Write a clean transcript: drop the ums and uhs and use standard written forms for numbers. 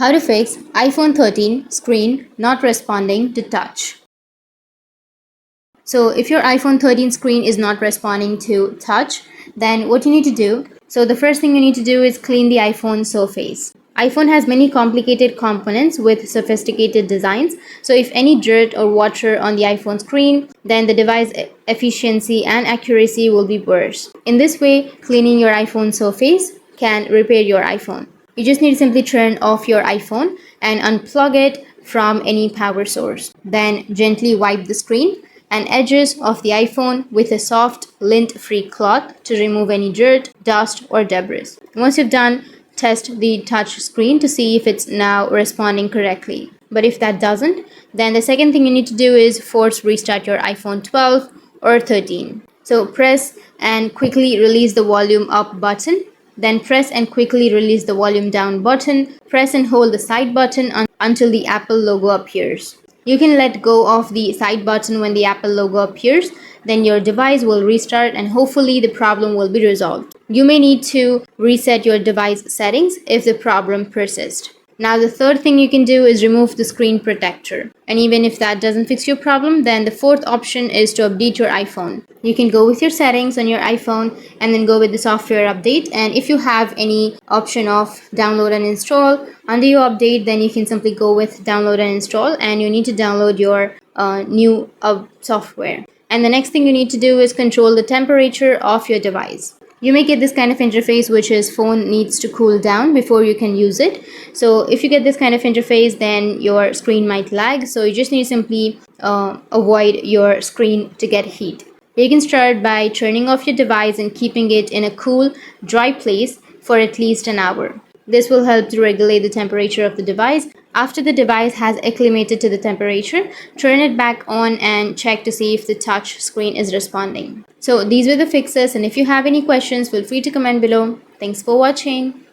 How to fix iPhone 13 screen not responding to touch. So if your iPhone 13 screen is not responding to touch, then what you need to do, so the first thing you need to do is clean the iPhone surface. iPhone has many complicated components with sophisticated designs. So if any dirt or water on the iPhone screen, then the device efficiency and accuracy will be worse. In this way, cleaning your iPhone surface can repair your iPhone. You just need to simply turn off your iPhone and unplug it from any power source. Then gently wipe the screen and edges of the iPhone with a soft lint-free cloth to remove any dirt, dust or debris. Once you've done, test the touch screen to see if it's now responding correctly. But if that doesn't, then the second thing you need to do is force restart your iPhone 12 or 13. So press and quickly release the volume up button. Then press and quickly release the volume down button. Press and hold the side button until the Apple logo appears. You can let go of the side button when the Apple logo appears. Then your device will restart and hopefully the problem will be resolved. You may need to reset your device settings if the problem persists. Now the third thing you can do is remove the screen protector. And even if that doesn't fix your problem, then the fourth option is to update your iPhone. You can go with your settings on your iPhone and then go with the software update. And if you have any option of download and install under your update, then you can simply go with download and install, and you need to download your new software. And the next thing you need to do is control the temperature of your device. You may get this kind of interface, which is phone needs to cool down before you can use it. So if you get this kind of interface, then your screen might lag. So you just need to simply avoid your screen to get heat. You can start by turning off your device and keeping it in a cool, dry place for at least an hour. This will help to regulate the temperature of the device. After the device has acclimated to the temperature, turn it back on and check to see if the touch screen is responding. So these were the fixes, and if you have any questions, feel free to comment below. Thanks for watching.